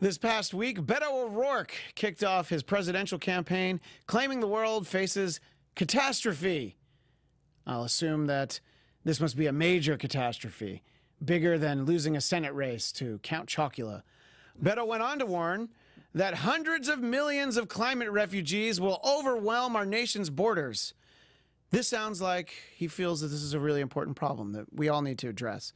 This past week, Beto O'Rourke kicked off his presidential campaign, claiming the world faces catastrophe. I'll assume that this must be a major catastrophe, bigger than losing a Senate race to Count Chocula. Beto went on to warn that hundreds of millions of climate refugees will overwhelm our nation's borders. This sounds like he feels that this is a really important problem that we all need to address.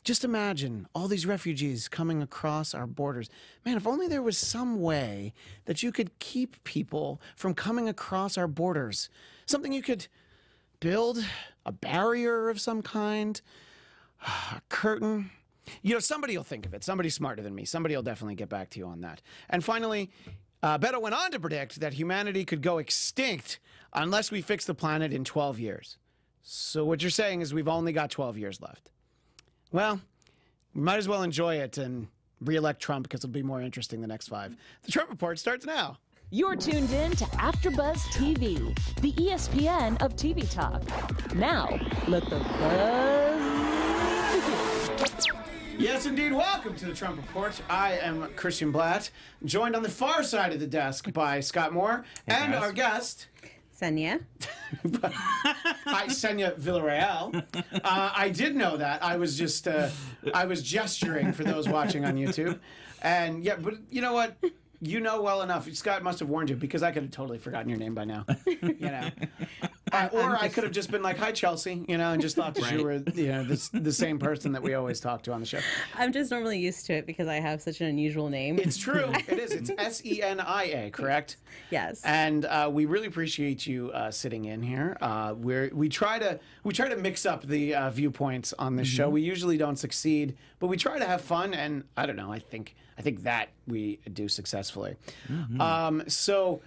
Just imagine all these refugees coming across our borders. Man, if only there was some way that you could keep people from coming across our borders. Something you could build, a barrier of some kind, a curtain. You know, somebody will think of it. Somebody smarter than me. Somebody will definitely get back to you on that. And finally, Beto went on to predict that humanity could go extinct unless we fix the planet in 12 years. So what you're saying is we've only got 12 years left. Well, we might as well enjoy it and re-elect Trump because it'll be more interesting the next 5. The Trump Report starts now. You're tuned in to AfterBuzz TV, the ESPN of TV talk. Now, let the buzz begin. Yes, indeed. Welcome to the Trump Report. I am Christian Blatt, joined on the far side of the desk by Scott Moore and guys. our guest, Senya. Hi, Senya Villarreal. I did know that. I was just, I was gesturing for those watching on YouTube. And yeah, but you know what? You know well enough. Scott must have warned you because I could have totally forgotten your name by now. You know, or I could have just been like, "Hi, Chelsea," you know, and just thought that you were, you know, the same person that we always talk to on the show. I'm just normally used to it because I have such an unusual name. It's true. It is. It's Senia, correct? Yes. And we really appreciate you sitting in here. We try to mix up the viewpoints on this show. We usually don't succeed, but we try to have fun. And I don't know. I think that we do successfully. So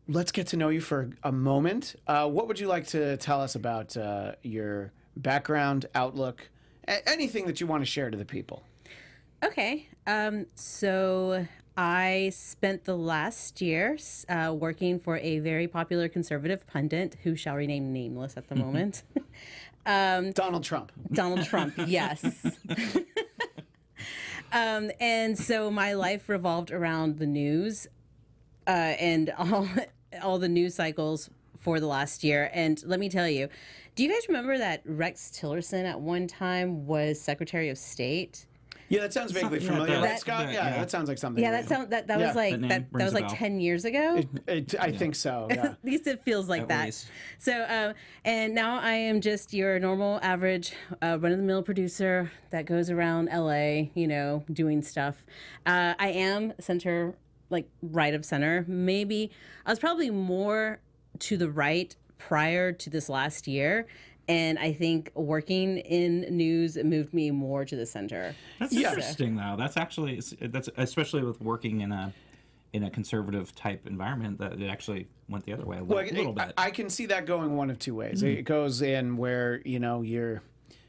let's get to know you for a moment. What would you like to tell us about your background, outlook, anything that you want to share to the people? Okay. So I spent the last year working for a very popular conservative pundit who shall remain nameless at the moment. Donald Trump. Donald Trump, yes. And so my life revolved around the news and all the news cycles for the last year. And let me tell you, do you guys remember that Rex Tillerson at one time was Secretary of State? Yeah, that sounds vaguely familiar, right, Scott? Yeah, that sounds like something. Yeah, that was like that was like 10 years ago. I think so. Yeah. At least it feels like that. So, and now I am just your normal, average, run-of-the-mill producer that goes around LA, you know, doing stuff. I am center, like right of center. Maybe I was probably more to the right prior to this last year. And I think working in news moved me more to the center. That's interesting, though. That's especially with working in a conservative type environment, that it actually went the other way a little bit. I can see that going one of two ways. It goes in where, you know,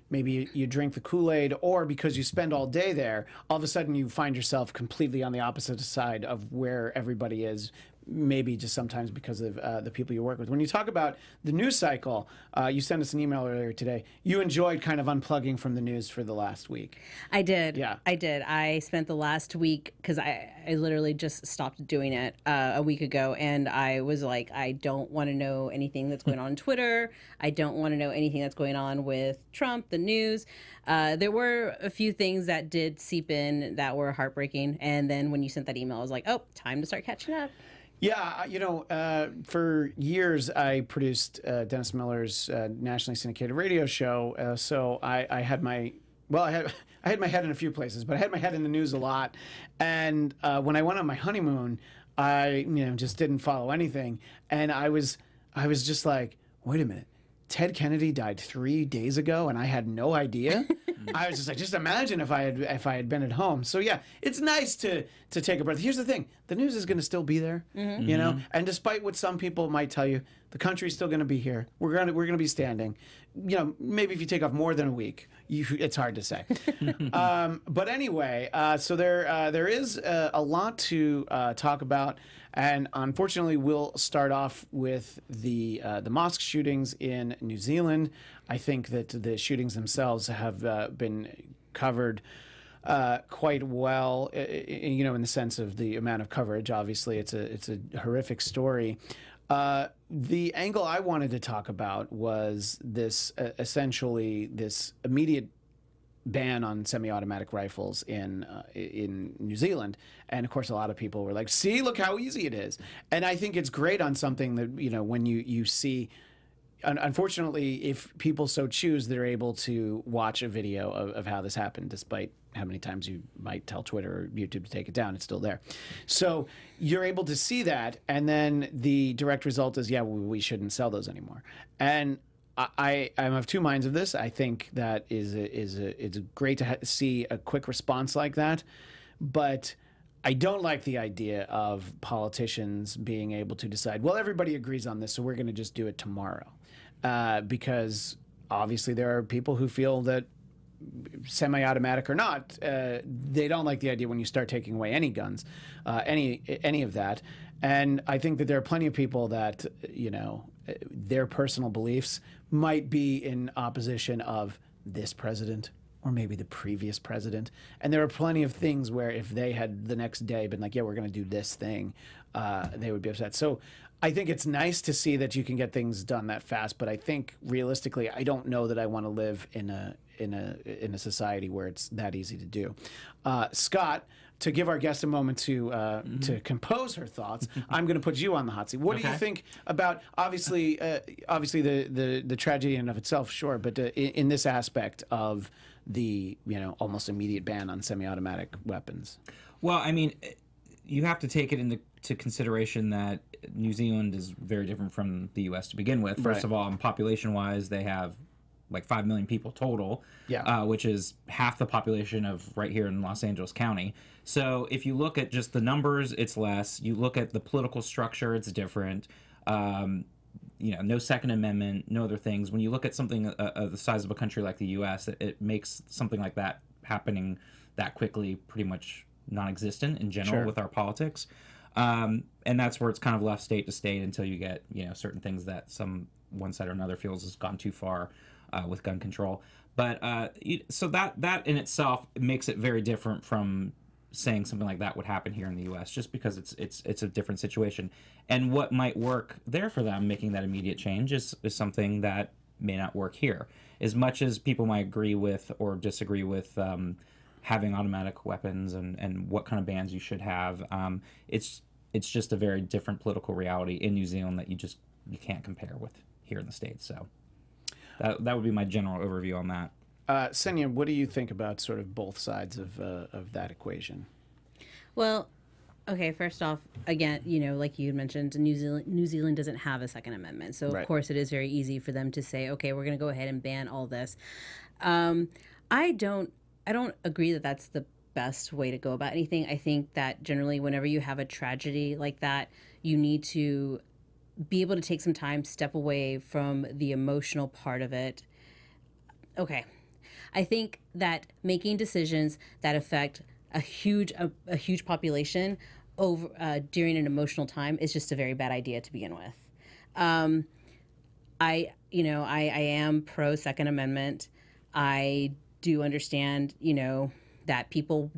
maybe you drink the Kool-Aid, or because you spend all day there, all of a sudden you find yourself completely on the opposite side of where everybody is, maybe just sometimes because of the people you work with. When you talk about the news cycle, you sent us an email earlier today. You enjoyed kind of unplugging from the news for the last week. I did. Yeah. I did. I spent the last week, because I literally just stopped doing it a week ago, and I was like, I don't want to know anything that's going on Twitter. I don't want to know anything that's going on with Trump, the news. There were a few things that did seep in that were heartbreaking, and then when you sent that email, I was like, oh, time to start catching up. Yeah, you know, for years I produced Dennis Miller's nationally syndicated radio show. So I had my I had my head in a few places, but I had my head in the news a lot. And when I went on my honeymoon, I just didn't follow anything, and I was just like, wait a minute. Ted Kennedy died 3 days ago, and I had no idea. I was just like, just imagine if I had been at home. So yeah, it's nice to take a breath. Here's the thing: the news is going to still be there, you know. And despite what some people might tell you, the country's still going to be here. We're gonna be standing. You know, maybe if you take off more than a week, it's hard to say. But anyway, so there is a lot to talk about, and unfortunately, we'll start off with the mosque shootings in New Zealand. I think that the shootings themselves have been covered quite well, you know, in the sense of the amount of coverage. Obviously, it's a horrific story. The angle I wanted to talk about was this essentially this immediate ban on semi-automatic rifles in New Zealand, and of course a lot of people were like, "See, look how easy it is." And I think it's great on something that, you know, when you see. Unfortunately, if people so choose, they're able to watch a video of how this happened, despite how many times you might tell Twitter or YouTube to take it down. It's still there. So you're able to see that, and then the direct result is, yeah, we shouldn't sell those anymore. And I'm of two minds of this. I think that it's great to see a quick response like that, but I don't like the idea of politicians being able to decide, well, everybody agrees on this, so we're going to just do it tomorrow. Because obviously there are people who feel that semi-automatic or not, they don't like the idea when you start taking away any guns, any of that. And I think that there are plenty of people that, you know, their personal beliefs might be in opposition of this president or maybe the previous president. And there are plenty of things where if they had the next day been like, yeah, we're going to do this thing, they would be upset. So I think it's nice to see that you can get things done that fast, but I think realistically, I don't know that I want to live in a society where it's that easy to do. Scott, to give our guest a moment to compose her thoughts, I'm going to put you on the hot seat. What do you think about obviously the tragedy in and of itself, sure, but in this aspect of the, you know, almost immediate ban on semi-automatic weapons? Well, I mean, you have to take it into consideration that New Zealand is very different from the U.S. to begin with. First of all, population-wise, they have like 5 million people total, which is half the population of right here in Los Angeles County. So if you look at just the numbers, it's less. You look at the political structure, it's different. You know, no Second Amendment, no other things. When you look at something of the size of a country like the U.S., it makes something like that happening that quickly pretty much non-existent in general with our politics. And that's where it's kind of left state to state until you get, you know, certain things that one side or another feels has gone too far with gun control. But so that in itself makes it very different from saying something like that would happen here in the U.S. just because it's a different situation. And what might work there for them, making that immediate change, is something that may not work here. As much as people might agree with or disagree with having automatic weapons and what kind of bans you should have, it's just a very different political reality in New Zealand that you can't compare with here in the States. So that would be my general overview on that. Senya, what do you think about sort of both sides of that equation? Well, okay, first off, again, you know, like you mentioned, New Zealand doesn't have a Second Amendment. So, of course, it is very easy for them to say, okay, we're going to go ahead and ban all this. I don't agree that that's the best way to go about anything. I think that generally whenever you have a tragedy like that, you need to be able to take some time, step away from the emotional part of it. Okay. I think that making decisions that affect a huge population over during an emotional time is just a very bad idea to begin with. I am pro Second Amendment. I do understand, you know, that a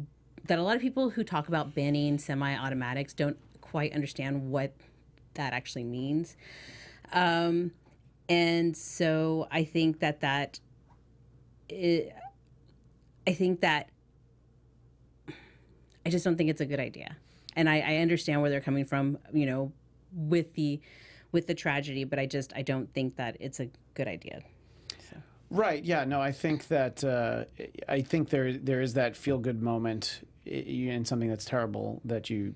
lot of people who talk about banning semi-automatics don't quite understand what that actually means. And so I think that I just don't think it's a good idea. And I understand where they're coming from, you know, with the tragedy, but I don't think that it's a good idea. So. Right. Yeah. No, I think that there is that feel good moment in something that's terrible that you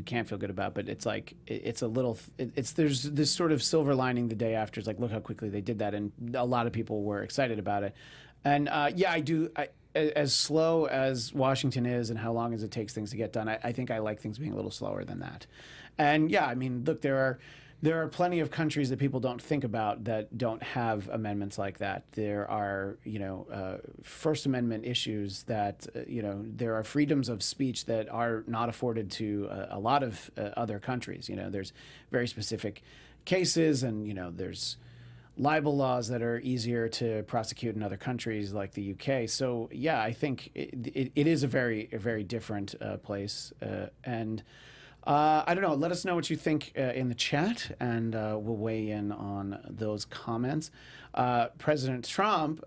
can't feel good about, but it's like there's this sort of silver lining the day after. It's like, look how quickly they did that, and a lot of people were excited about it. And I do. As slow as Washington is and how long as it takes things to get done, I think I like things being a little slower than that. And yeah, I mean, look, there are plenty of countries that people don't think about that don't have amendments like that. There are, First Amendment issues that, there are freedoms of speech that are not afforded to a lot of other countries. There's very specific cases, and, there's libel laws that are easier to prosecute in other countries like the UK. So yeah, I think it is a very different place. And I don't know. Let us know what you think in the chat, and we'll weigh in on those comments. President Trump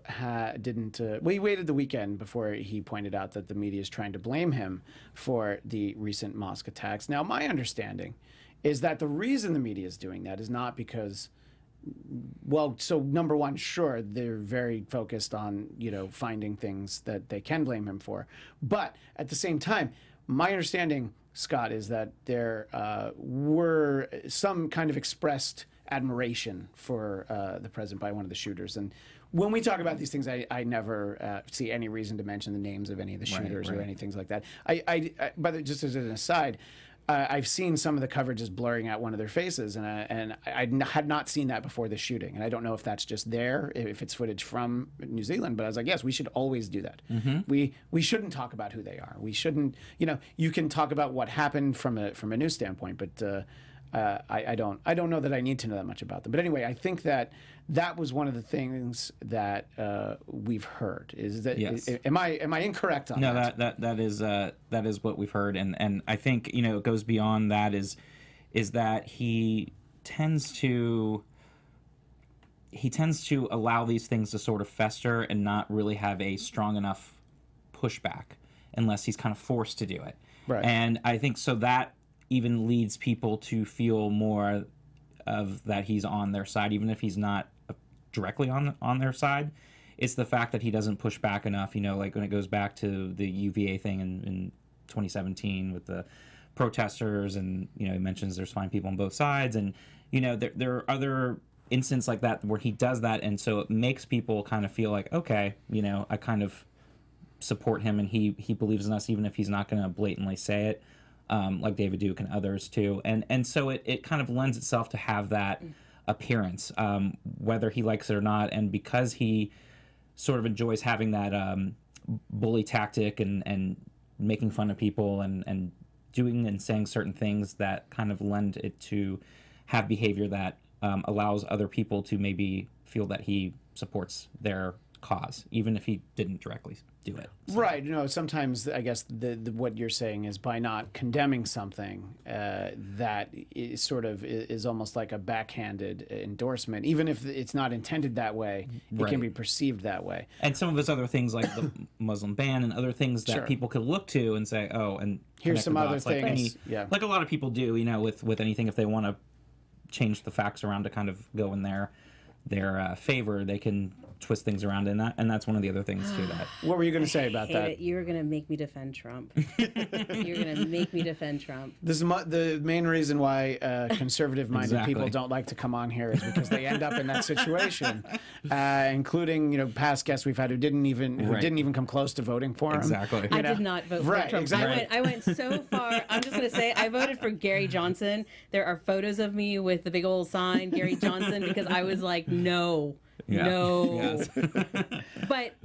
didn't. Well, he waited the weekend before he pointed out that the media is trying to blame him for the recent mosque attacks. Now, my understanding is that the reason the media is doing that is not because, well, so number one, sure, they're very focused on, finding things that they can blame him for. But at the same time, my understanding, Scott, is that there were some kind of expressed admiration for the president by one of the shooters. And when we talk about these things, I never see any reason to mention the names of any of the shooters or anything like that. But just as an aside, I've seen some of the coverage is blurring out one of their faces, and I had not seen that before the shooting. And I don't know if that's just there, if it's footage from New Zealand. But I was like, yes, we should always do that. We shouldn't talk about who they are. We shouldn't, you can talk about what happened from a news standpoint, but I don't know that I need to know that much about them. But anyway, I think that was one of the things that we've heard. Is that am I incorrect on that? No, that is what we've heard, and I think it goes beyond that. Is that he tends to allow these things to sort of fester and not really have a strong enough pushback unless he's kind of forced to do it. Right. And I think so that even leads people to feel more of that he's on their side, even if he's not directly on their side. It's the fact that he doesn't push back enough, like when it goes back to the UVA thing in 2017 with the protesters, and he mentions there's fine people on both sides, and there are other instances like that where he does that, and so it makes people kind of feel like, okay, I kind of support him, and he believes in us even if he's not going to blatantly say it. Like David Duke and others too, and so it kind of lends itself to have that appearance, whether he likes it or not, and because he sort of enjoys having that bully tactic and making fun of people and doing and saying certain things that kind of lend it to have behavior that allows other people to maybe feel that he supports their cause, even if he didn't directly do it. So. Right. Sometimes I guess what you're saying is by not condemning something, that is sort of is almost like a backhanded endorsement, even if it's not intended that way. It can be perceived that way. And some of his other things, like the Muslim ban and other things that people could look to and say, oh, and here's some other things, like a lot of people do, with anything, if they want to change the facts around to kind of go in their favor, they can twist things around, and that's one of the other things too. That what were you going to say about that? You were going to make me defend Trump. You're going to make me defend Trump. This is the main reason why conservative-minded people don't like to come on here, is because they end up in that situation, including past guests we've had who didn't even come close to voting for him. Exactly. I did not vote for Trump. Exactly. I went so far. I'm just going to say I voted for Gary Johnson. There are photos of me with the big old sign, Gary Johnson, because I was like, no. Yes. But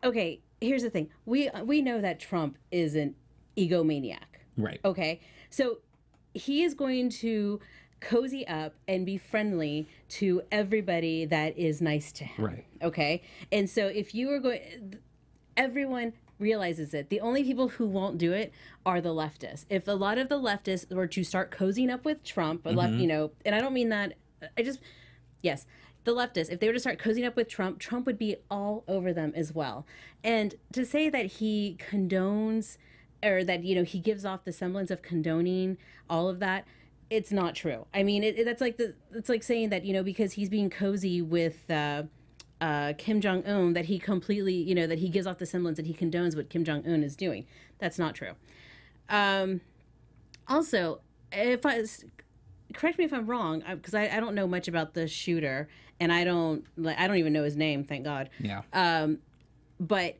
okay, here's the thing. We know that Trump is an egomaniac. Right. Okay. So he is going to cozy up and be friendly to everybody that is nice to him. Right. Okay. And so if you are going, everyone realizes it. The only people who won't do it are the leftists. If a lot of the leftists were to start cozying up with Trump, and I don't mean that, yes, the leftists, if they were to start cozying up with Trump, Trump would be all over them as well. And to say that he condones, or that, he gives off the semblance of condoning all of that, it's not true. I mean, it's like saying that, because he's being cozy with Kim Jong-un, that he completely, that he gives off the semblance that he condones what Kim Jong-un is doing. That's not true. Also, correct me if I'm wrong, because I don't know much about the shooter, and I don't even know his name, thank God. Yeah. But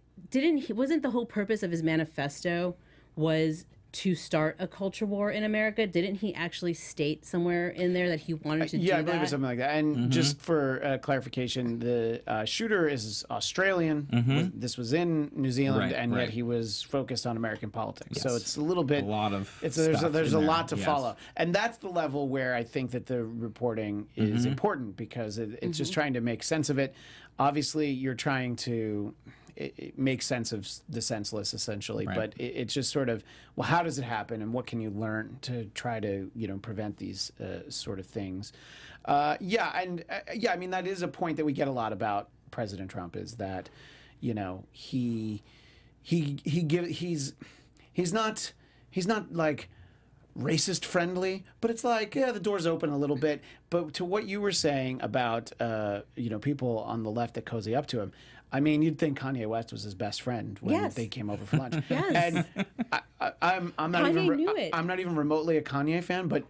wasn't the whole purpose of his manifesto was to start a culture war in America. Didn't he actually state somewhere in there that he wanted to do that? I believe it's something like that. And just for clarification, the shooter is Australian. This was in New Zealand, yet he was focused on American politics. So it's a little bit... A lot of there's a lot to follow. And that's the level where I think that the reporting is important, because it's just trying to make sense of it. Obviously, you're trying to... It makes sense of the senseless, essentially, but it's just sort of, well, how does it happen, and what can you learn to try to, prevent these sort of things? I mean, that is a point that we get a lot about President Trump, is that, he's not like racist friendly, but it's like, the door's open a little bit. But to what you were saying about people on the left that cozy up to him, I mean, you'd think Kanye West was his best friend when they came over for lunch. Yes. And I'm not I'm not even remotely a Kanye fan, but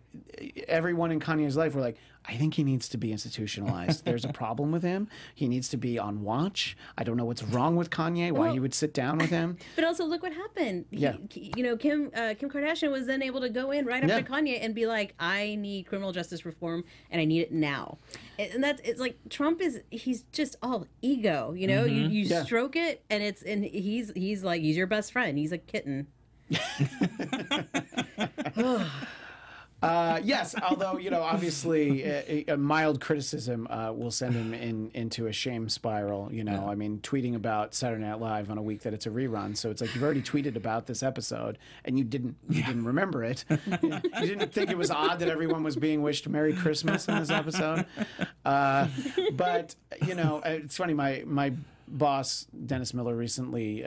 everyone in Kanye's life were like, I think he needs to be institutionalized. There's a problem with him. He needs to be on watch. I don't know what's wrong with Kanye, why he would sit down with him. But also, look what happened. Kim Kardashian was then able to go in right after Kanye and be like, I need criminal justice reform, and I need it now. And it's like, Trump he's just all ego, You stroke it, and he's like, he's your best friend. He's a kitten. Yes, although, obviously a mild criticism will send him into a shame spiral, I mean, tweeting about Saturday Night Live on a week that it's a rerun. So it's like, you've already tweeted about this episode and you didn't remember it. You didn't think it was odd that everyone was being wished Merry Christmas in this episode. But, it's funny, my boss Dennis Miller recently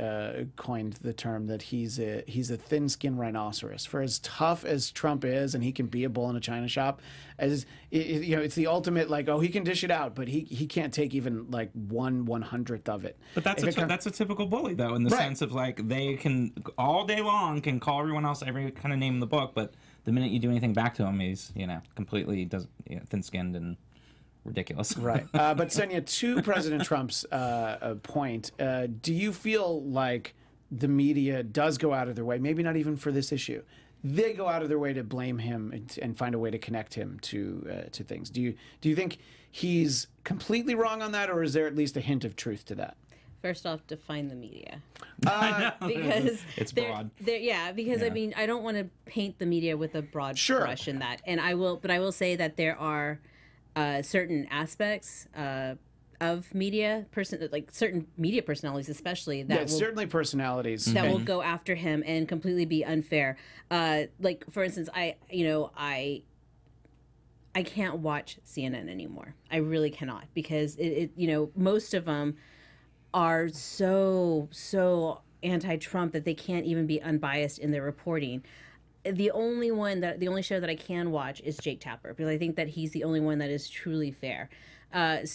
coined the term that he's a thin-skinned rhinoceros. For as tough as Trump is, and he can be a bull in a china shop, it's the ultimate, like, he can dish it out, but he can't take even like 1/100th of it. But that's a typical bully, though, in the sense of, like, they can all day long can call everyone else every kind of name in the book, but the minute you do anything back to him, he's completely thin-skinned and ridiculous. Right. But Senya, to President Trump's point, do you feel like the media does go out of their way, maybe not even for this issue, they go out of their way to blame him and find a way to connect him to things? Do you think he's completely wrong on that, or is there at least a hint of truth to that? First off, define the media. Because it's broad. I mean, I don't want to paint the media with a broad brush in that. And I will say that there are certain aspects of media, certain media personalities, especially that certainly personalities that will go after him and completely be unfair. Like, for instance, I can't watch CNN anymore. I really cannot, because most of them are so anti-Trump that they can't even be unbiased in their reporting. The only show that I can watch is Jake Tapper, because I think that he's the only one that is truly fair. But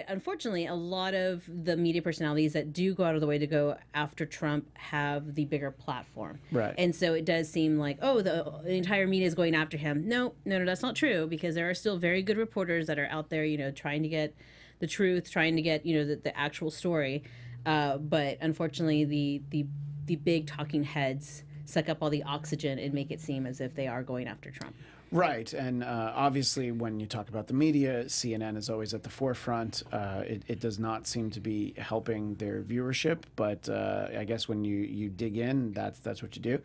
unfortunately, a lot of the media personalities that do go out of the way to go after Trump have the bigger platform. Right. And so it does seem like, the entire media is going after him. No, that's not true, because there are still very good reporters that are out there, trying to get the truth, trying to get, the actual story. But unfortunately, the big talking heads suck up all the oxygen and make it seem as if they are going after Trump. Right, and obviously when you talk about the media, CNN is always at the forefront. It does not seem to be helping their viewership, but I guess when you dig in, that's what you do.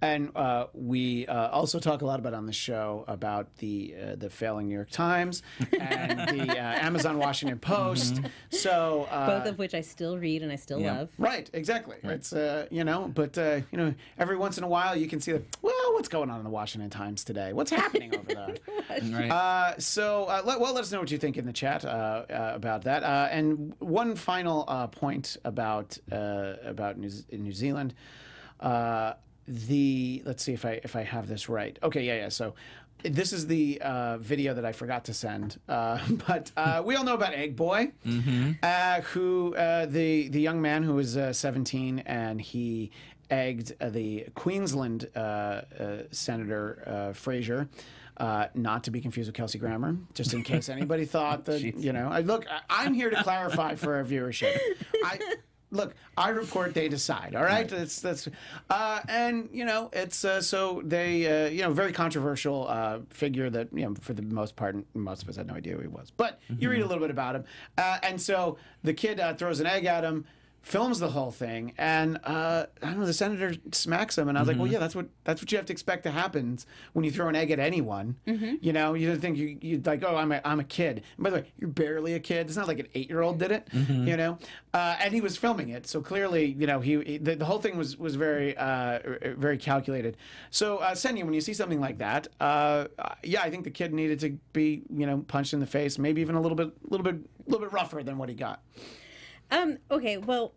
And we also talk a lot about on the show about the failing New York Times and the Amazon Washington Post. So both of which I still read and I still love. Right, exactly. Right. It's but every once in a while you can see what's going on in the Washington Times today? What's happening over there? Right. Let us know what you think in the chat about that. And one final point about New Zealand. Let's see if I have this right. Okay, yeah. So this is the video that I forgot to send, but we all know about Egg Boy, who the young man who was 17, and he egged the Queensland Senator Fraser, not to be confused with Kelsey Grammer, just in case anybody thought that, I'm here to clarify for our viewership. look, I report, they decide. All right, that's and it's so they very controversial figure that for the most part, most of us had no idea who he was. But you read a little bit about him, and so the kid throws an egg at him, films the whole thing, and I don't know, the senator smacks him, and I was like, well, yeah, that's what you have to expect to happen when you throw an egg at anyone. You don't think you'd like, oh, I'm a kid. And by the way, you're barely a kid. It's not like an 8-year-old did it, and he was filming it, so clearly, the whole thing was very very calculated. So, Senya, when you see something like that, yeah, I think the kid needed to be punched in the face, maybe even a little bit rougher than what he got. Okay, well,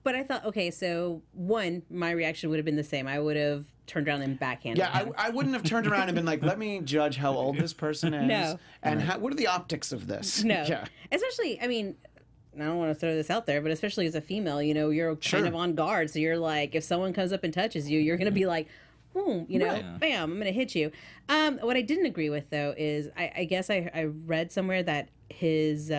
but I thought, okay, so one, my reaction would have been the same. I would have turned around and backhanded him. I wouldn't have turned around and been like, let me judge how old this person is. No. And what are the optics of this? No. Yeah. Especially, I mean, I don't want to throw this out there, but especially as a female, you're kind of on guard. So you're like, if someone comes up and touches you, you're going to be like, boom, bam, I'm going to hit you. What I didn't agree with, though, is I guess I read somewhere that his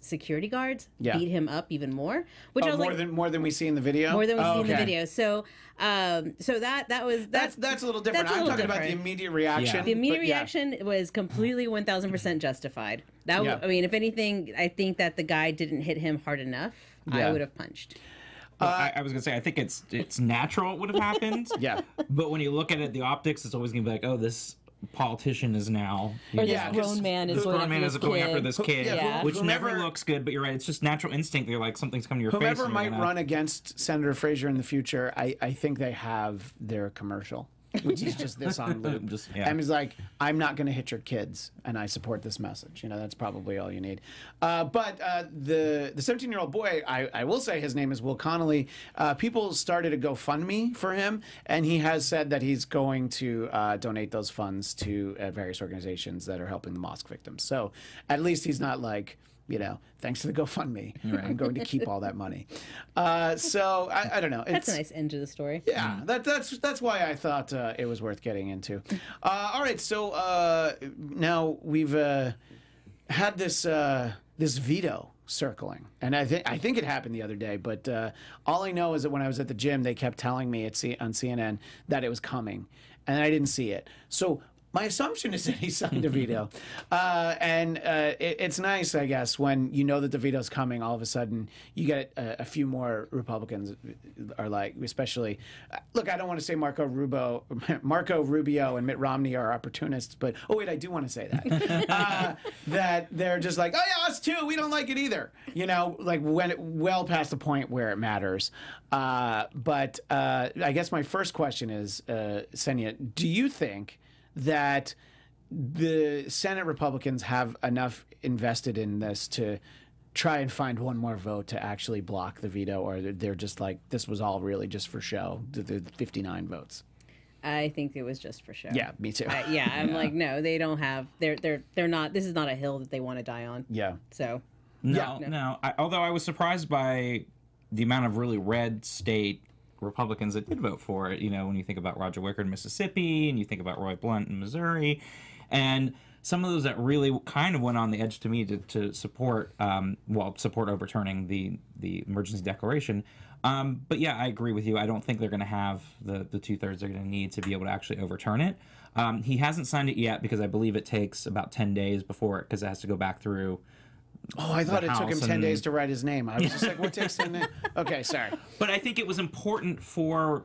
security guards beat him up even more, which I was more than we see in the video. More than we see in the video. So, so that's a little different. I'm talking about the immediate reaction. Yeah. The immediate reaction was completely 1,000% justified. I mean, if anything, I think that the guy didn't hit him hard enough. I would have punched. Well, I was gonna say, I think it's natural it would have happened. Yeah. But when you look at it, the optics, it's always gonna be like, oh, this politician is now this grown man is going after this kid, which never looks good. But you're right; it's just natural instinct. They're like, something's coming to your face. Whoever might run against Senator Fraser in the future, I think they have their commercial, which is just this on loop. And he's like, I'm not going to hit your kids, and I support this message. That's probably all you need. But the 17-year-old boy, I will say his name is Will Connolly. People started a GoFundMe for him, and he has said that he's going to donate those funds to various organizations that are helping the mosque victims. So at least he's not like, thanks to the GoFundMe, I'm going to keep all that money. So I don't know. That's a nice end to the story. Yeah, that's why I thought it was worth getting into. All right, so now we've had this veto circling, and I think it happened the other day. But all I know is that when I was at the gym, they kept telling me on CNN that it was coming, and I didn't see it. So my assumption is that he signed a veto. And it's nice, I guess, when you know that the veto's coming, all of a sudden you get a few more Republicans are like, especially, look, I don't want to say Marco Rubio and Mitt Romney are opportunists, but, oh, wait, I do want to say that. That they're just like, oh, yeah, us too, we don't like it either. Like well past the point where it matters. But I guess my first question is, Senya, do you think that the Senate Republicans have enough invested in this to try and find one more vote to actually block the veto, or they're just like, this was all really just for show, the 59 votes? I think it was just for show. Yeah, me too. I'm like, no, they don't have. They're not. This is not a hill that they want to die on. Yeah. So. No. Although I was surprised by the amount of really red state Republicans that did vote for it, when you think about Roger Wicker in Mississippi and you think about Roy Blunt in Missouri, and some of those that really kind of went on the edge to me to support overturning the emergency declaration. But yeah, I agree with you. I don't think they're going to have the 2/3 they're going to need to be able to actually overturn it. He hasn't signed it yet because I believe it takes about 10 days because it has to go back through. Oh, I thought it took him 10 days to write his name. I was just like, what takes 10 days? Okay, sorry. But I think it was important for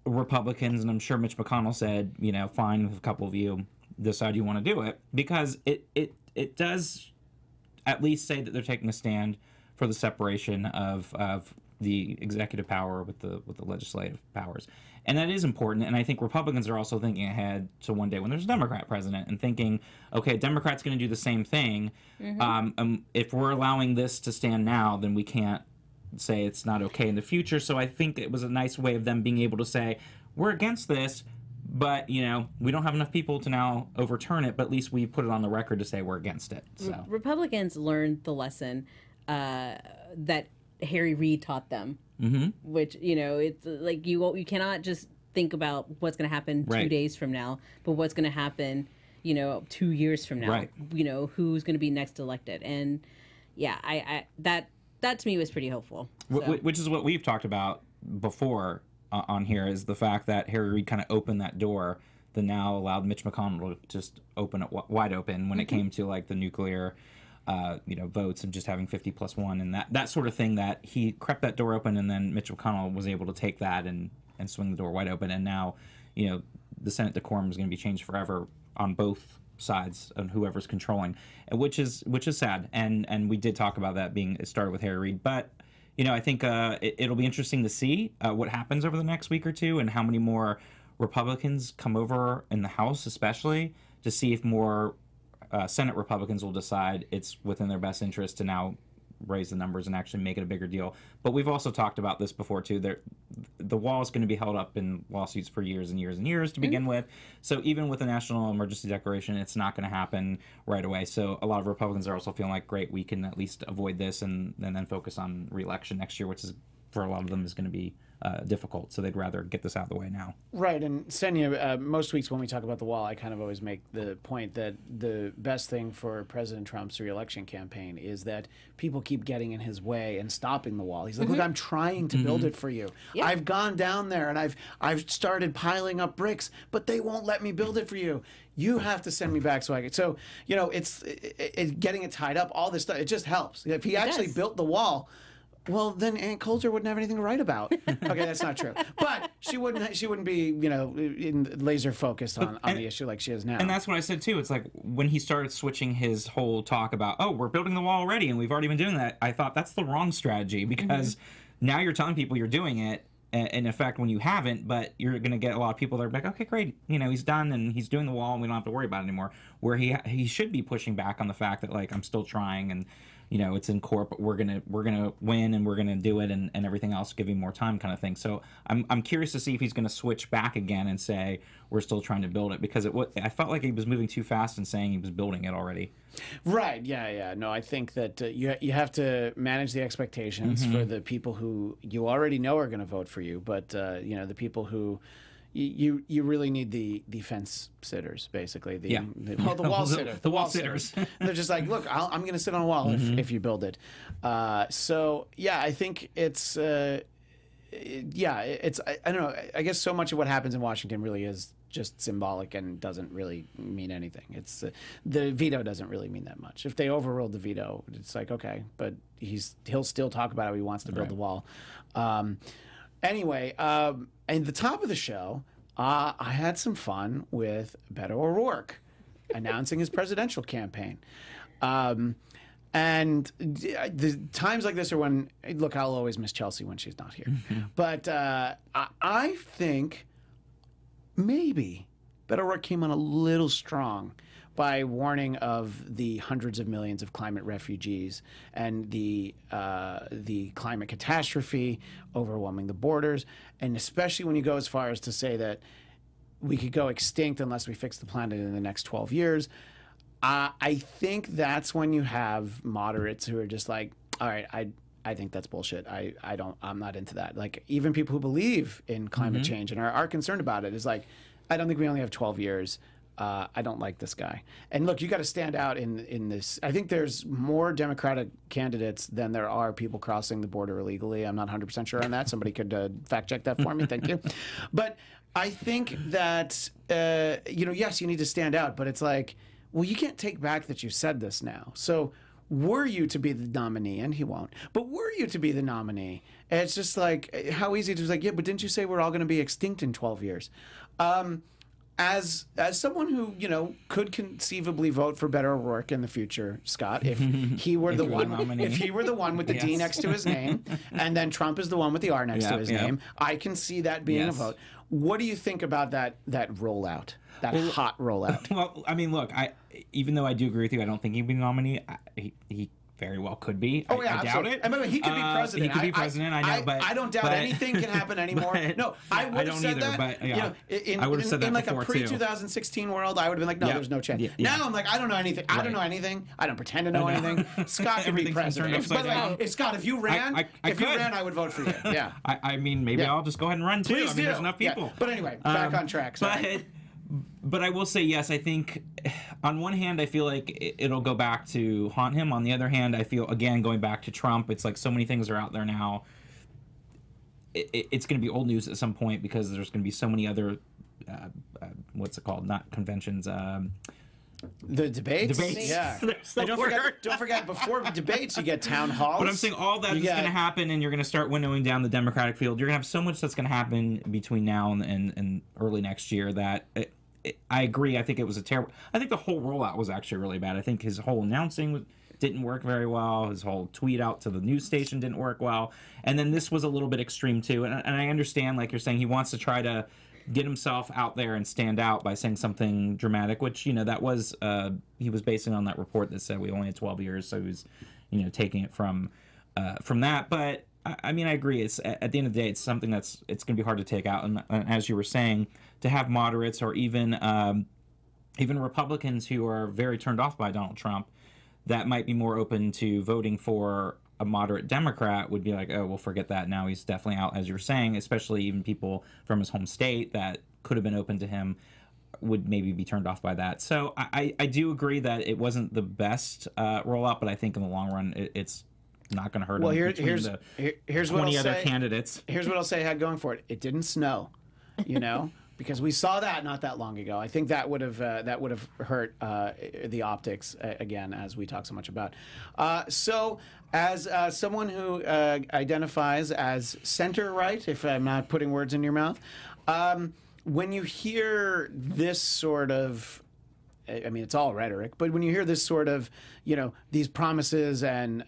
Republicans, and I'm sure Mitch McConnell said, fine with a couple of you, decide you want to do it, because it does at least say that they're taking a stand for the separation of the executive power with the legislative powers. And that is important, and I think Republicans are also thinking ahead to one day when there's a Democrat president and thinking, okay, Democrats going to do the same thing. If we're allowing this to stand now, then we can't say it's not okay in the future. So I think it was a nice way of them being able to say, we're against this, but, we don't have enough people to now overturn it, but at least we put it on the record to say we're against it. So Republicans learned the lesson that Harry Reid taught them. Which, it's like you cannot just think about what's going to happen 2 days from now, but what's going to happen, 2 years from now. Who's going to be next elected. And yeah, I that that to me was pretty hopeful. So. Which is what we've talked about before on here, is the fact that Harry Reid kind of opened that door that now allowed Mitch McConnell to just open it wide open when it came to like the nuclear votes and just having 50+1 and that sort of thing, that he crept that door open, and then Mitch McConnell was able to take that and swing the door wide open. And now, the Senate decorum is going to be changed forever on both sides and whoever's controlling, which is sad. And we did talk about that it started with Harry Reid, but I think it'll be interesting to see what happens over the next week or two, and how many more Republicans come over in the House, especially to see if more Senate Republicans will decide it's within their best interest to now raise the numbers and actually make it a bigger deal. But we've also talked about this before too. The wall is going to be held up in lawsuits for years and years and years to begin with. So even with a national emergency declaration, it's not going to happen right away. So a lot of Republicans are also feeling like, great, we can at least avoid this and then focus on re-election next year, which is for a lot of them is going to be difficult. So they'd rather get this out of the way now. Right. And Senya, most weeks when we talk about the wall, I kind of always make the point that the best thing for President Trump's re-election campaign is that people keep getting in his way and stopping the wall. He's like, look, I'm trying to build it for you. Yeah. I've gone down there and I've started piling up bricks, but they won't let me build it for you. You have to send me back so I can. So, it's getting it tied up, all this stuff, it just helps. If he actually built the wall, well, then Ann Coulter wouldn't have anything to write about. Okay, that's not true. But she wouldn't be, in laser focused on the issue like she is now. And that's what I said too. It's like when he started switching his whole talk about, oh, we're building the wall already and we've already been doing that, I thought that's the wrong strategy, because now you're telling people you're doing it, in effect, when you haven't, but you're going to get a lot of people that are like, okay, great, he's done and he's doing the wall and we don't have to worry about it anymore. Where he should be pushing back on the fact that, like, I'm still trying and it's in court, but we're gonna win and we're gonna do it, and everything else give him more time, kind of thing. So I'm curious to see if he's gonna switch back again and say we're still trying to build it, because I felt like he was moving too fast and saying he was building it already. Right. Yeah. No, I think that you have to manage the expectations for the people who you already know are going to vote for you, but the people who. You really need the fence sitters, basically. The wall sitters. The wall sitters. They're just like, look, I'm going to sit on a wall if you build it. So yeah, I think it's I don't know. I guess so much of what happens in Washington really is just symbolic and doesn't really mean anything. It's the veto doesn't really mean that much. If they overruled the veto, it's like, okay, but he'll still talk about how he wants to build the wall. Anyway, at the top of the show, I had some fun with Beto O'Rourke announcing his presidential campaign. And the times like this are when, look, I'll always miss Chelsea when she's not here. But I think maybe Beto O'Rourke came on a little strong by warning of the hundreds of millions of climate refugees and the climate catastrophe overwhelming the borders, and especially when you go as far as to say that we could go extinct unless we fix the planet in the next 12 years. I think that's when you have moderates who are just like, all right, I think that's bullshit. I'm not into that. Like, even people who believe in climate change and are concerned about it is like, I don't think we only have 12 years. I don't like this guy. And look, you got to stand out in this. I think there's more Democratic candidates than there are people crossing the border illegally. I'm not 100% sure on that. Somebody could fact check that for me. Thank you. But I think that, yes, you need to stand out, but it's like, well, you can't take back that you said this now. So were you to be the nominee, and he won't, but were you to be the nominee, it's just like, how easy to like, yeah, but didn't you say we're all going to be extinct in 12 years? As someone who could conceivably vote for Beto O'Rourke in the future, Scott, if he were the one, if he were the one with the D next to his name, and then Trump is the one with the R next to his name, I can see that being a vote. What do you think about that rollout, that hot rollout? Well, I mean, look, even though I do agree with you, I don't think he'd be the nominee. He very well could be. Oh, yeah, I doubt it. I mean, he could be president. He could be president. I know, but I don't doubt anything can happen anymore. No, I would have said that. But, I would have said that in like a pre 2016 world, I would have been like, no, there's no chance. Now I'm like, I don't know anything. I don't know anything. I don't pretend to know anything. Scott could be president. But Scott, if you ran, I would vote for you. Yeah. I mean, maybe I'll just go ahead and run too. Please do. There's enough people. But anyway, back on track. But I will say, yes, I think on one hand, I feel like it'll go back to haunt him. On the other hand, I feel, again, going back to Trump, it's like so many things are out there now. It's going to be old news at some point because there's going to be so many other, what's it called? Not conventions. The debates? Yeah. And don't forget, before debates, you get town halls. But I'm saying all that is going to happen, and you're going to start winnowing down the Democratic field. You're going to have so much that's going to happen between now and early next year that I agree. I think it was a terrible. I think the whole rollout was actually really bad. I think his whole announcing didn't work very well. His whole tweet out to the news station didn't work well. And then this was a little bit extreme too. And I understand, like you're saying, he wants to try to get himself out there and stand out by saying something dramatic, which, that was, he was basing on that report that said we only had 12 years. So he was, taking it from that. But I mean, I agree. It's at the end of the day, it's something it's going to be hard to take out. And as you were saying, to have moderates or even Republicans who are very turned off by Donald Trump, that might be more open to voting for a moderate Democrat would be like, oh, we'll forget that. Now he's definitely out, as you were saying, especially even people from his home state that could have been open to him would maybe be turned off by that. So I do agree that it wasn't the best rollout, but I think in the long run, it's not going to hurt him. Well, here's 20 other candidates. Here's what I'll say had going for it. It didn't snow, because we saw that not that long ago. I think that would have hurt the optics again, as we talk so much about. So, as someone who identifies as center right, if I'm not putting words in your mouth, when you hear this sort of, I mean, it's all rhetoric, but when you hear this sort of, these promises and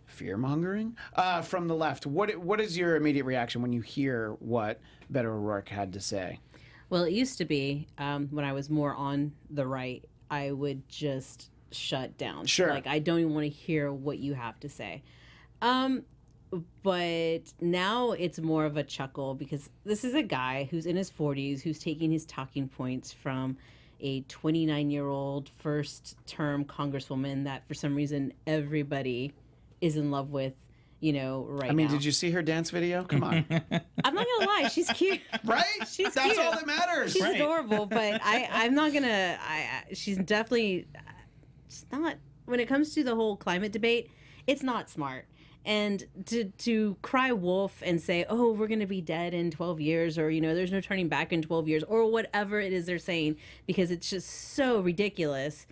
fear-mongering from the left, what is your immediate reaction when you hear what Beto O'Rourke had to say? Well, it used to be when I was more on the right, I would just shut down. Sure. Like, I don't even want to hear what you have to say. But now it's more of a chuckle because this is a guy who's in his 40s, who's taking his talking points from a 29-year-old first-term congresswoman that for some reason everybody is in love with, right now. I mean, did you see her dance video? Come on. I'm not gonna lie, she's cute. Right? That's cute. All that matters. She's adorable, but I'm not gonna. She's definitely. It's not. When it comes to the whole climate debate, it's not smart. And to cry wolf and say, oh, we're gonna be dead in 12 years, or there's no turning back in 12 years, or whatever it is they're saying, because it's just so ridiculous.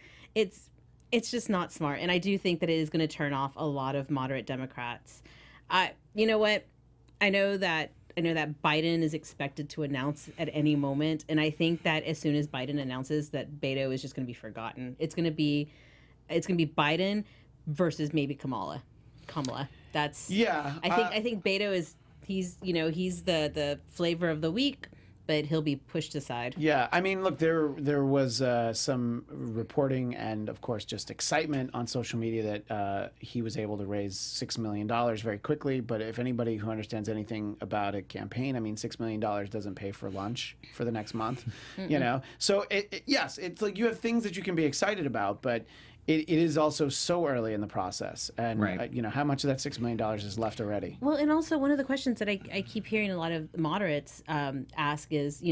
It's just not smart, and I do think that it is going to turn off a lot of moderate Democrats. You know what? I know that Biden is expected to announce at any moment, and I think that as soon as Biden announces that Beto is just going to be forgotten, it's going to be Biden versus maybe Kamala. That's I think Beto he's the flavor of the week, but he'll be pushed aside. Yeah, I mean, look, there was some reporting and, of course, just excitement on social media that he was able to raise $6 million very quickly. But if anybody who understands anything about a campaign, I mean, $6 million doesn't pay for lunch for the next month, So, yes, it's like you have things that you can be excited about, but it is also so early in the process. And, how much of that $6 million is left already? Well, and also one of the questions that I keep hearing a lot of moderates ask is,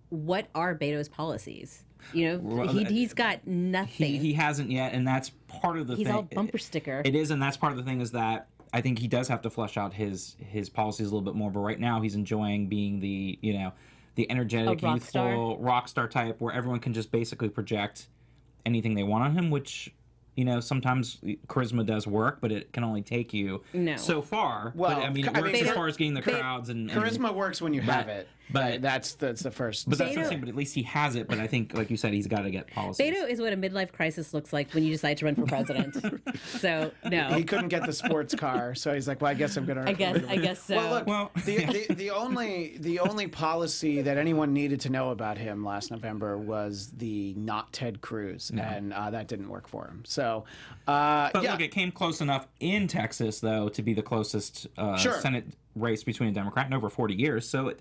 what are Beto's policies? He's got nothing. He hasn't yet, and that's part of the thing. He's all bumper sticker. It is, and that's part of the thing is that I think he does have to flesh out his policies a little bit more. But right now he's enjoying being the energetic, youthful rock star type where everyone can just basically project anything they want on him, which sometimes charisma does work, but it can only take you so far. Well, but, it works as far as getting the crowds and charisma works when you have it. But that's the first. But that's the thing. But at least he has it. But I think, like you said, he's got to get policies. Beto is what a midlife crisis looks like when you decide to run for president. So no, he couldn't get the sports car, so he's like, "Well, I guess I'm gonna." I guess so. Well, look, the only policy that anyone needed to know about him last November was the not Ted Cruz, and that didn't work for him. So, look, it came close enough in Texas though to be the closest Senate race between a Democrat in over 40 years. So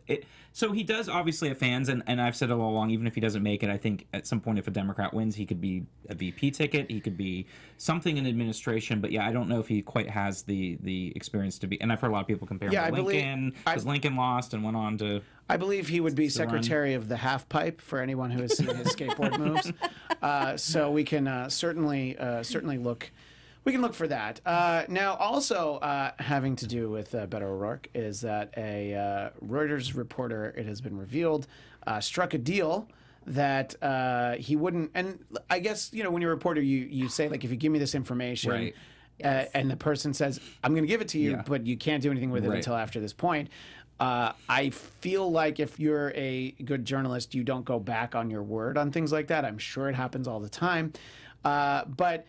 so he does obviously have fans, and I've said it all along, even if he doesn't make it, I think at some point if a Democrat wins, he could be a VP ticket, he could be something in administration, but yeah, I don't know if he quite has the experience to be, and I've heard a lot of people compare him to Lincoln, because Lincoln lost and went on to... I believe he would be Secretary of the Half Pipe for anyone who has seen his skateboard moves. So we can certainly look. We can look for that. Now, also having to do with Beto O'Rourke is that a Reuters reporter, it has been revealed, struck a deal that he wouldn't. And I guess, you know, when you're a reporter, you say, like, if you give me this information, Right. And the person says, I'm going to give it to you, Yeah. but you can't do anything with it Right. until after this point. I feel like if you're a good journalist, you don't go back on your word on things like that. I'm sure it happens all the time. But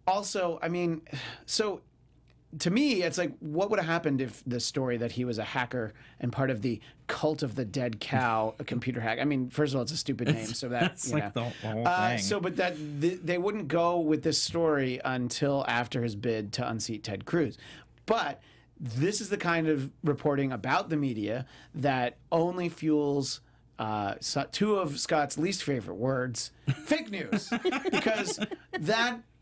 also, I mean, so to me, it's like, what would have happened if the story that he was a hacker and part of the cult of the dead cow, a computer hack? I mean, first of all, it's a stupid name, so that That's you like know. the whole thing. So, but that they wouldn't go with this story until after his bid to unseat Ted Cruz. But this is the kind of reporting about the media that only fuels two of Scott's least favorite words, fake news, because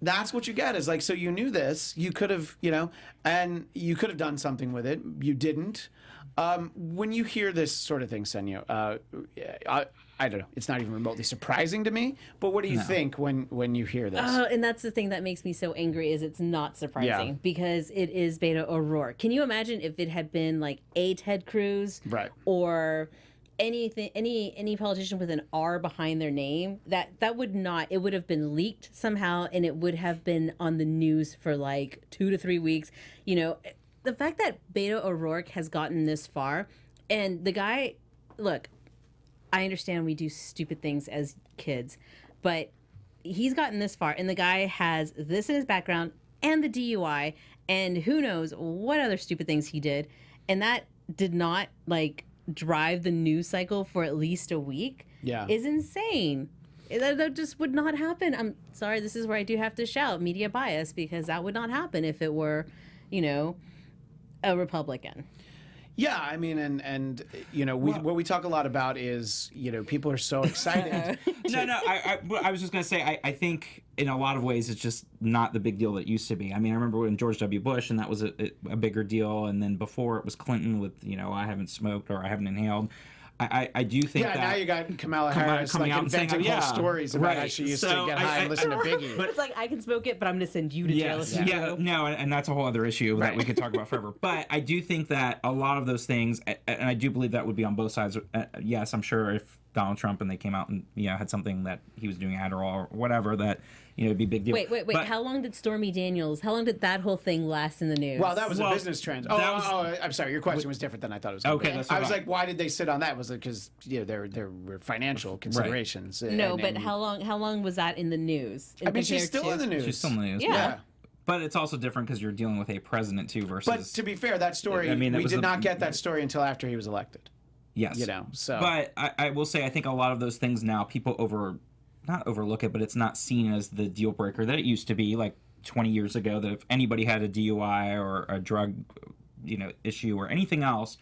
that's what you get is like, so you knew this, you could have, you know, and you could have done something with it. You didn't. When you hear this sort of thing, Senyo, I don't know. It's not even remotely surprising to me. But what do you think when you hear this? And that's the thing that makes me so angry is it's not surprising because it is Beto O'Rourke. Can you imagine if it had been like a Ted Cruz, Right. or anything, any politician with an R behind their name? That would not. It would have been leaked somehow, and it would have been on the news for like 2 to 3 weeks. You know, the fact that Beto O'Rourke has gotten this far, and the guy, look. I understand we do stupid things as kids, but he's gotten this far, and the guy has this in his background and the DUI, and who knows what other stupid things he did, and that did not like drive the news cycle for at least a week. Yeah. Is insane. That just would not happen. I'm sorry, this is where I do have to shout media bias, because that would not happen if it were, you know, a Republican. Yeah, I mean, and you know, what we talk a lot about is, you know, people are so excited. No, I was just going to say, I think in a lot of ways it's just not the big deal that it used to be. I mean, I remember when George W. Bush, and that was a bigger deal, and then before it was Clinton with, you know, I haven't smoked or I haven't inhaled. I do think that... Yeah, now you got Kamala Harris coming like out and saying, inventing whole stories about how right. she used So to get high and listen to Biggie. But it's like, I can smoke it, but I'm going to send you to jail. if you do. No, and that's a whole other issue that we could talk about forever. But I do think that a lot of those things, and I do believe that would be on both sides. Yes, I'm sure if Donald Trump and they came out and, you know, had something that he was doing Adderall or whatever, that, you know, it'd be a big deal. Wait. But, How long did Stormy Daniels, how long did that whole thing last in the news? Well, that was a business trend. Oh, I'm sorry. Your question was different than I thought it was going to Okay, be. that's I was fine. like, why did they sit on that? Was it because, you know, there were financial considerations? No, but how long was that in the news? I mean, she's still in the news. She's still in the news. Yeah. But it's also different because you're dealing with a president, too, versus... But to be fair, that story, I mean, that we was did the- not get that story until after he was elected. Yes. You know, so... But I will say, I think a lot of those things now, people not overlook it, but it's not seen as the deal breaker that it used to be, like 20 years ago, that if anybody had a DUI or a drug, you know, issue or anything else,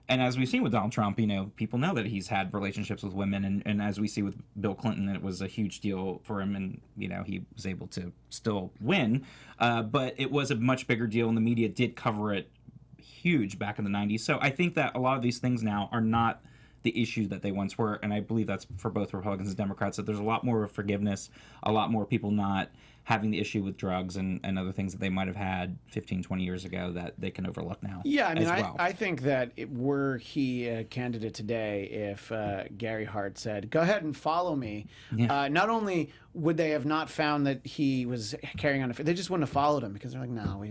and as we've seen with Donald Trump, you know, people know that he's had relationships with women, and as we see with Bill Clinton, it was a huge deal for him, and, you know, he was able to still win, but it was a much bigger deal, and the media did cover it huge back in the 90s. So I think that a lot of these things now are not the issue that they once were, and I believe that's for both Republicans and Democrats, that there's a lot more forgiveness, a lot more people not having the issue with drugs and other things that they might have had 15, 20 years ago that they can overlook now. Yeah, I mean, as well. I think that were he a candidate today, if Gary Hart said, go ahead and follow me, not only would they have not found that he was carrying on, they just wouldn't have followed him because they're like, no,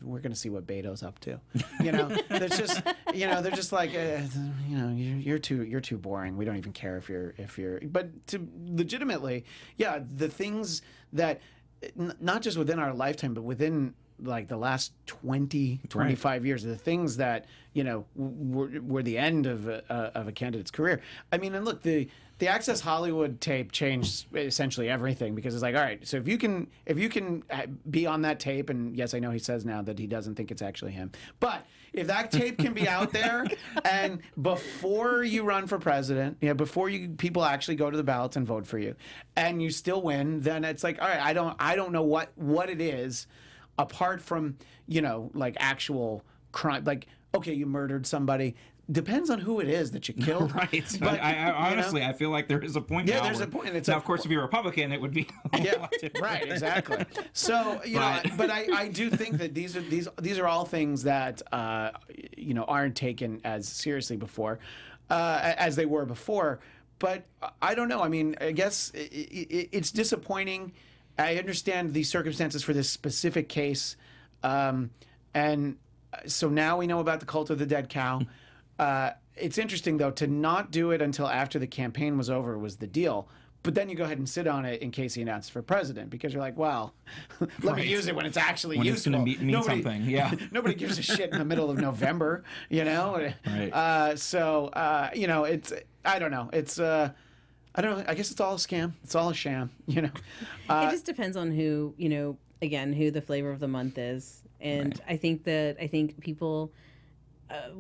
we're going to see what Beto's up to. You know, there's just, you know, they're just like, you know, you're too boring. We don't even care if you're, but to legitimately, yeah, the things that, not just within our lifetime, but within like the last 20, 25 years, the things that, you know, were the end of a candidate's career. I mean, and look, the Access Hollywood tape changed essentially everything, because it's like, all right, so if you can be on that tape, and yes, I know he says now that he doesn't think it's actually him, but if that tape can be out there, and before you run for president, before people actually go to the ballots and vote for you, and you still win, then it's like, all right, I don't know what it is, apart from like actual crime, like okay, you murdered somebody. Depends on who it is that you killed. Right. But, I honestly, I feel like there is a point. Yeah, now there's where, a point. And it's now, like, of course, if you're a Republican, it would be a lot different. Right, exactly. So but I do think that these are all things that aren't taken as seriously before, as they were before. But I don't know. I mean, I guess it's disappointing. I understand the circumstances for this specific case, and so now we know about the cult of the dead cow. It's interesting, though, to not do it until after the campaign was over was the deal. But then you go ahead and sit on it in case he announces for president, because you're like, well, let me use it when it's actually when useful. It's going to mean something, yeah. Nobody gives a shit in the middle of November, Right. It's, I don't know. It's, I don't know. I guess it's all a scam. It's all a sham, It just depends on who, again, who the flavor of the month is. And I think people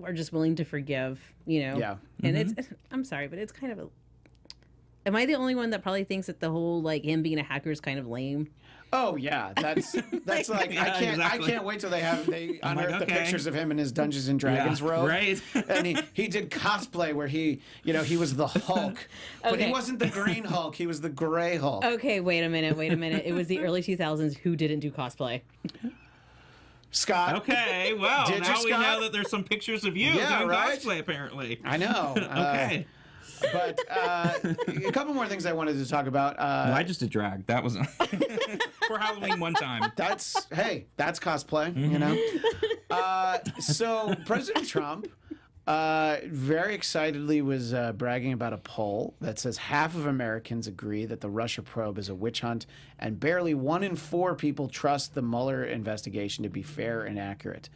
are just willing to forgive, Yeah. And it's I'm sorry, but it's kind of a. Am I the only one that probably thinks that the whole like him being a hacker is kind of lame? Oh yeah, that's like Yeah, I can't wait till they unearth the pictures of him in his Dungeons and Dragons robe. Right. And he did cosplay where he was the Hulk, but he Okay. wasn't the Green Hulk. He was the Gray Hulk. Okay, wait a minute. It was the early 2000s. Who didn't do cosplay? Scott. Okay, well, Did you, now we Scott? know that there's some pictures of you Yeah, doing right? cosplay, apparently. I know. Okay. But a couple more things I wanted to talk about. Well, I just did drag. That was for Halloween one time. That's cosplay, So President Trump very excitedly was bragging about a poll that says half of Americans agree that the Russia probe is a witch hunt, and barely 1 in 4 people trust the Mueller investigation to be fair and accurate.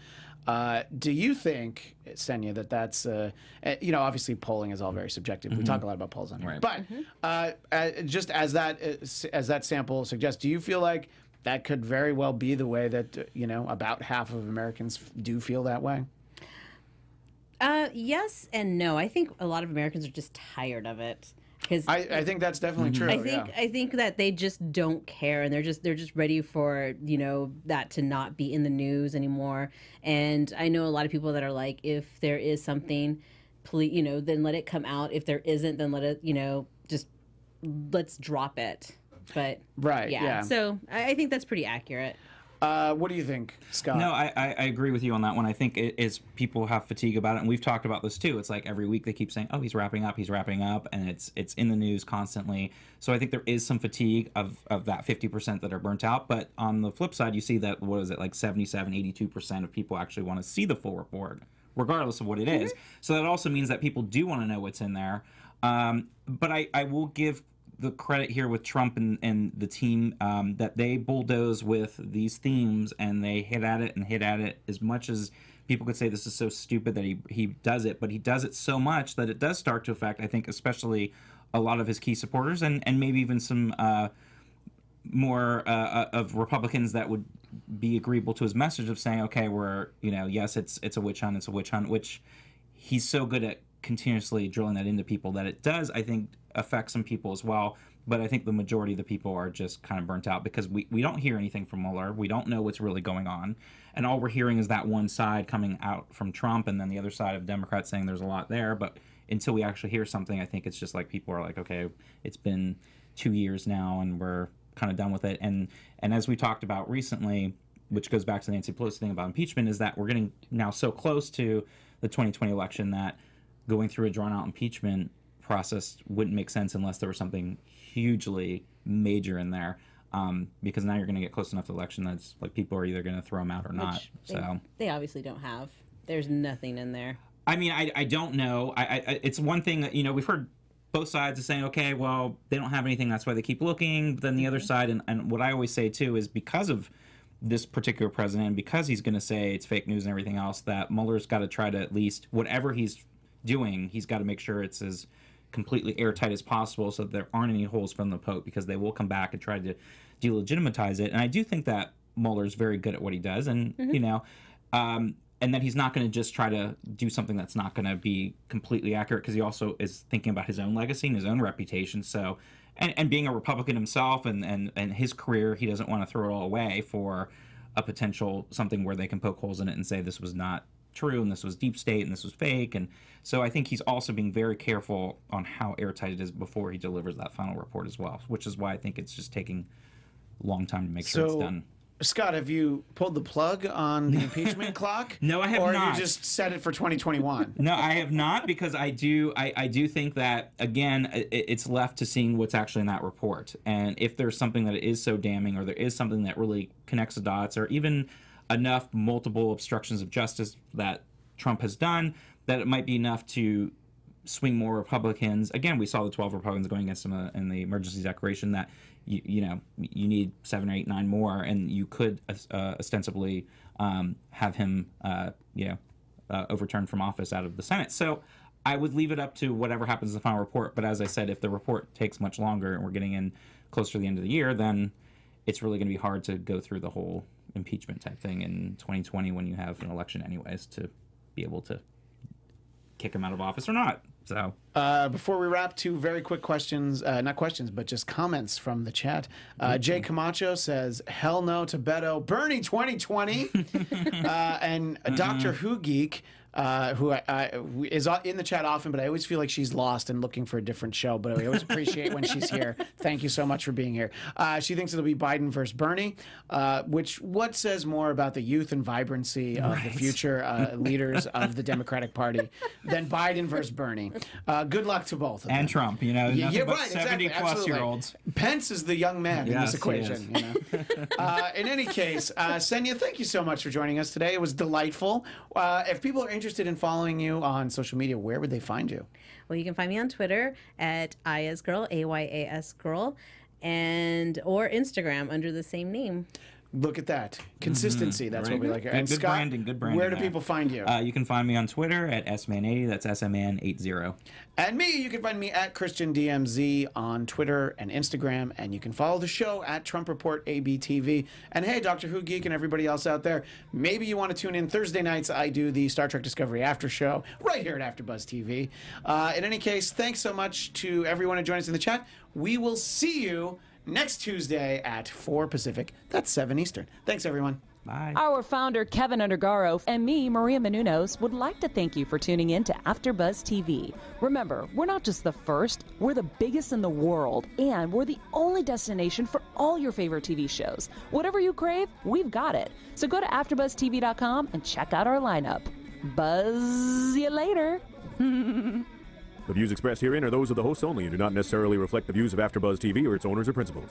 Do you think, Senya, that's obviously polling is all very subjective. We talk a lot about polls on here, Right. but just as that sample suggests, do you feel like that could very well be the way that about half of Americans do feel that way? Yes and no. I think a lot of Americans are just tired of it. I think that's definitely true. I think that they just don't care, and they're just ready for that to not be in the news anymore. And I know a lot of people that are like, if there is something, please, then let it come out. If there isn't, then let it, just let's drop it. But Right, yeah. So I think that's pretty accurate. What do you think, Scott? No, I agree with you on that one. I think it is people have fatigue about it, and we've talked about this too. It's like every week they keep saying, "Oh, he's wrapping up," and it's in the news constantly. So I think there is some fatigue of that 50% that are burnt out. But on the flip side, you see that like 77, 82% of people actually want to see the full report, regardless of what it is. So that also means that people do want to know what's in there. But I will give the credit here with Trump and the team that they bulldoze with these themes, and they hit at it as much as people could say this is so stupid that he does it, but he does it so much that it does start to affect, I think, especially a lot of his key supporters and maybe even some more of Republicans that would be agreeable to his message of saying, okay, yes, it's a witch hunt, which he's so good at continuously drilling that into people that it does, I think, affect some people as well. But I think the majority of the people are just kind of burnt out because we don't hear anything from Mueller. We don't know what's really going on. And all we're hearing is that one side coming out from Trump and then the other side of Democrats saying there's a lot there. But until we actually hear something, I think it's just like people are like, okay, it's been 2 years now and we're kind of done with it. And as we talked about recently, which goes back to the Nancy Pelosi thing about impeachment, is that we're getting now so close to the 2020 election that going through a drawn-out impeachment process wouldn't make sense unless there was something hugely major in there, because now you're going to get close enough to the election that's like people are either going to throw them out or not. So they obviously don't have. There's nothing in there. I mean, I don't know. I it's one thing that we've heard both sides are saying, okay, well, they don't have anything, that's why they keep looking. But then the other side, and what I always say too, is because of this particular president, because he's going to say it's fake news and everything else, that Mueller's got to try to at least whatever he's doing, he's got to make sure it's as completely airtight as possible so that there aren't any holes from the Pope, because they will come back and try to delegitimize it. And I do think that Mueller's very good at what he does, and and then he's not going to just try to do something that's not going to be completely accurate, because he also is thinking about his own legacy and his own reputation. So, and being a Republican himself and his career, he doesn't want to throw it all away for a potential something where they can poke holes in it and say this was not true and this was deep state and this was fake. And so I think he's also being very careful on how airtight it is before he delivers that final report as well, which is why I think it's just taking a long time to make sure it's done. Scott, have you pulled the plug on the impeachment clock? No, I have not. Or not. you just set it for 2021? No, I have not, because I do think that, again, it's left to seeing what's actually in that report. And if there's something that is so damning, or there is something that really connects the dots, or even enough multiple obstructions of justice that Trump has done, that it might be enough to swing more Republicans. Again, we saw the 12 Republicans going against him in the emergency declaration, that you need 7 or 8, 9 more, and you could ostensibly have him overturned from office out of the Senate. So I would leave it up to whatever happens in the final report. But as I said, if the report takes much longer and we're getting in closer to the end of the year, then it's really going to be hard to go through the whole impeachment type thing in 2020 when you have an election anyways, to be able to kick him out of office or not. So before we wrap, 2 very quick questions, not questions, but just comments from the chat. Jay Camacho says, hell no to Beto. Bernie 2020. And Dr. Who Geek, who is in the chat often, but I always feel like she's lost and looking for a different show, but I always appreciate when she's here. Thank you so much for being here. She thinks it'll be Biden versus Bernie, what says more about the youth and vibrancy of the future leaders of the Democratic Party than Biden versus Bernie. Good luck to both of them. And Trump, nothing but right, 70-plus-year-olds. Pence is the young man in this equation. He is. In any case, Senya, thank you so much for joining us today. It was delightful. If people are interested in following you on social media, where would they find you? Well, you can find me on Twitter at Ayasgirl, AYAS Girl, or Instagram under the same name. Look at that. Consistency. That's what we like here. Good, And good Scott, branding. Good branding. where do people find you? You can find me on Twitter at SMan80. That's SMN80. And me, you can find me at ChristianDMZ on Twitter and Instagram. And you can follow the show at Trump Report ABTV. And hey, Doctor Who Geek and everybody else out there, maybe you want to tune in Thursday nights. I do the Star Trek Discovery After Show right here at AfterBuzz TV. In any case, thanks so much to everyone who joined us in the chat. We will see you next Tuesday at 4 Pacific. That's 7 Eastern. Thanks, everyone. Bye. Our founder, Kevin Undergaro, and me, Maria Menounos, would like to thank you for tuning in to AfterBuzz TV. Remember, we're not just the first, we're the biggest in the world, and we're the only destination for all your favorite TV shows. Whatever you crave, we've got it. So go to AfterBuzzTV.com and check out our lineup. Buzz you later. The views expressed herein are those of the hosts only and do not necessarily reflect the views of AfterBuzz TV or its owners or principals.